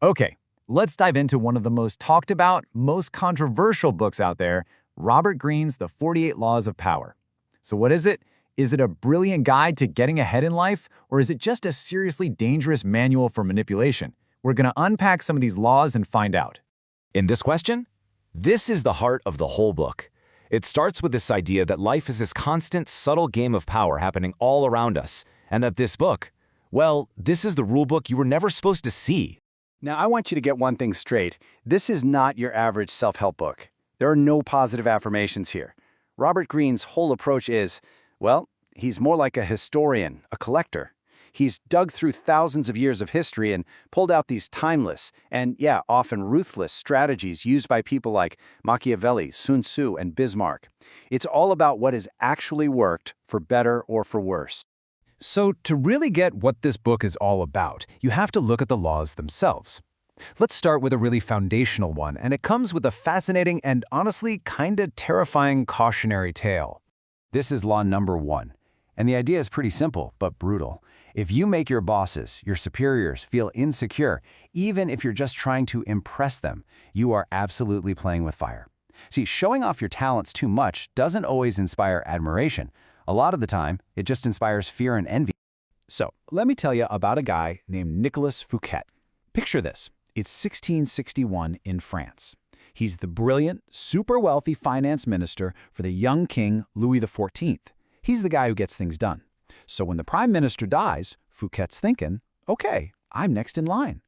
Okay, let's dive into one of the most talked about, most controversial books out there, Robert Greene's The 48 Laws of Power. So what is it? Is it a brilliant guide to getting ahead in life, or is it just a seriously dangerous manual for manipulation? We're going to unpack some of these laws and find out. In this question, this is the heart of the whole book. It starts with this idea that life is this constant, subtle game of power happening all around us, and that this book, well, this is the rule book you were never supposed to see. Now, I want you to get one thing straight. This is not your average self-help book. There are no positive affirmations here. Robert Greene's whole approach is, well, he's more like a historian, a collector. He's dug through thousands of years of history and pulled out these timeless and, yeah, often ruthless strategies used by people like Machiavelli, Sun Tzu, and Bismarck. It's all about what has actually worked, for better or for worse. So to really get what this book is all about, you have to look at the laws themselves. Let's start with a really foundational one, and it comes with a fascinating and honestly kinda terrifying cautionary tale. This is law number 1. And the idea is pretty simple, but brutal. If you make your bosses, your superiors, feel insecure, even if you're just trying to impress them, you are absolutely playing with fire. See, showing off your talents too much doesn't always inspire admiration. A lot of the time, it just inspires fear and envy. So, let me tell you about a guy named Nicolas Fouquet. Picture this. It's 1661 in France. He's the brilliant, super wealthy finance minister for the young king Louis XIV. He's the guy who gets things done. So when the prime minister dies, Fouquet's thinking, okay, I'm next in line.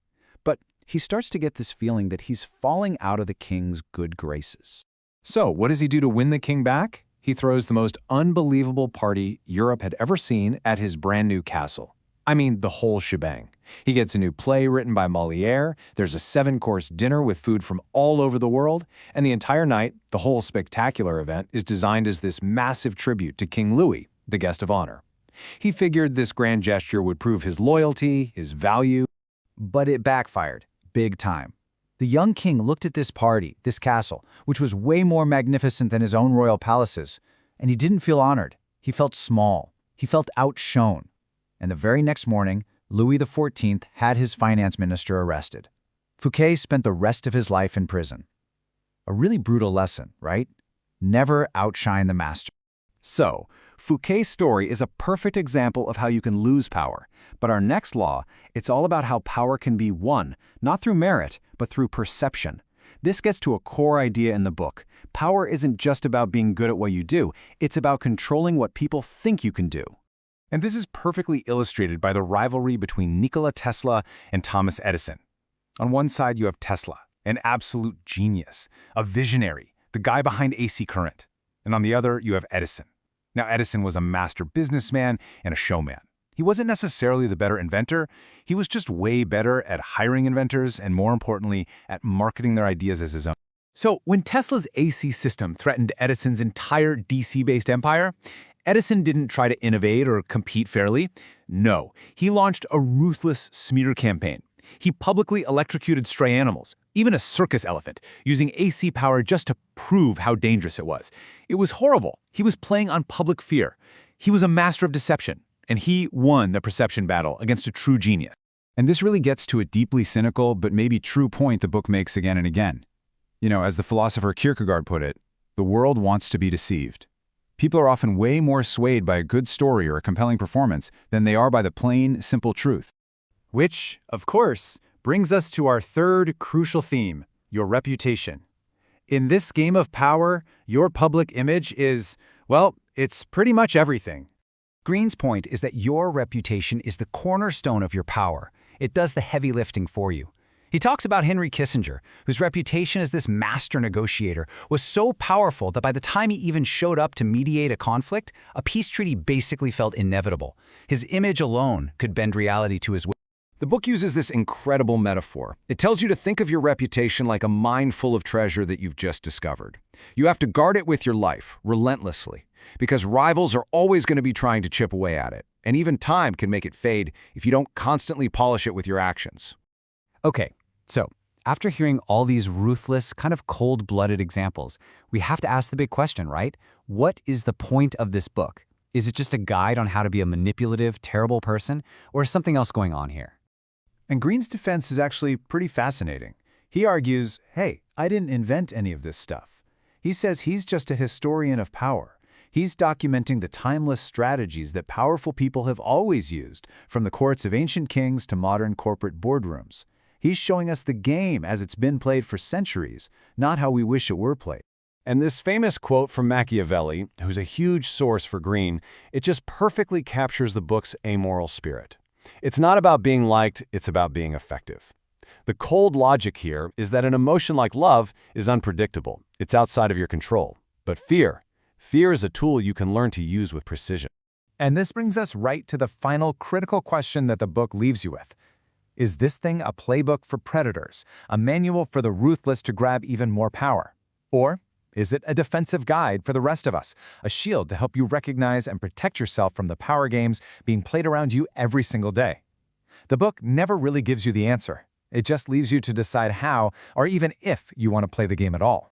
But he starts to get this feeling that he's falling out of the king's good graces. So what does he do to win the king back? He throws the most unbelievable party Europe had ever seen at his brand new castle. I mean, the whole shebang. He gets a new play written by Molière, there's a 7-course dinner with food from all over the world, and the entire night, the whole spectacular event, is designed as this massive tribute to King Louis, the guest of honor. He figured this grand gesture would prove his loyalty, his value, but it backfired, big time. The young king looked at this party, this castle, which was way more magnificent than his own royal palaces, and he didn't feel honored. He felt small. He felt outshone. And the very next morning, Louis XIV had his finance minister arrested. Fouquet spent the rest of his life in prison. A really brutal lesson, right? Never outshine the master. So, Fouquet's story is a perfect example of how you can lose power. But our next law, it's all about how power can be won, not through merit, but through perception. This gets to a core idea in the book. Power isn't just about being good at what you do, it's about controlling what people think you can do. And this is perfectly illustrated by the rivalry between Nikola Tesla and Thomas Edison. On one side, you have Tesla, an absolute genius, a visionary, the guy behind AC current. And on the other, you have Edison. Now, Edison was a master businessman and a showman. He wasn't necessarily the better inventor. He was just way better at hiring inventors and, more importantly, at marketing their ideas as his own. So when Tesla's AC system threatened Edison's entire DC-based empire, Edison didn't try to innovate or compete fairly. No, he launched a ruthless smear campaign. He publicly electrocuted stray animals, even a circus elephant, using AC power just to prove how dangerous it was. It was horrible. He was playing on public fear. He was a master of deception, and he won the perception battle against a true genius. And this really gets to a deeply cynical but maybe true point the book makes again and again. You know, as the philosopher Kierkegaard put it, the world wants to be deceived. People are often way more swayed by a good story or a compelling performance than they are by the plain, simple truth. Which, of course, brings us to our third crucial theme, your reputation. In this game of power, your public image is, well, it's pretty much everything. Greene's point is that your reputation is the cornerstone of your power. It does the heavy lifting for you. He talks about Henry Kissinger, whose reputation as this master negotiator was so powerful that by the time he even showed up to mediate a conflict, a peace treaty basically felt inevitable. His image alone could bend reality to his will. The book uses this incredible metaphor. It tells you to think of your reputation like a mine full of treasure that you've just discovered. You have to guard it with your life, relentlessly, because rivals are always going to be trying to chip away at it, and even time can make it fade if you don't constantly polish it with your actions. Okay, so after hearing all these ruthless, kind of cold-blooded examples, we have to ask the big question, right? What is the point of this book? Is it just a guide on how to be a manipulative, terrible person, or is something else going on here? And Greene's defense is actually pretty fascinating. He argues, hey, I didn't invent any of this stuff. He says he's just a historian of power. He's documenting the timeless strategies that powerful people have always used, from the courts of ancient kings to modern corporate boardrooms. He's showing us the game as it's been played for centuries, not how we wish it were played. And this famous quote from Machiavelli, who's a huge source for Greene, it just perfectly captures the book's amoral spirit. It's not about being liked, it's about being effective. The cold logic here is that an emotion like love is unpredictable. It's outside of your control. But fear is a tool you can learn to use with precision. And this brings us right to the final critical question that the book leaves you with. Is this thing a playbook for predators, a manual for the ruthless to grab even more power? Or is it a defensive guide for the rest of us, a shield to help you recognize and protect yourself from the power games being played around you every single day? The book never really gives you the answer. It just leaves you to decide how, or even if, you want to play the game at all.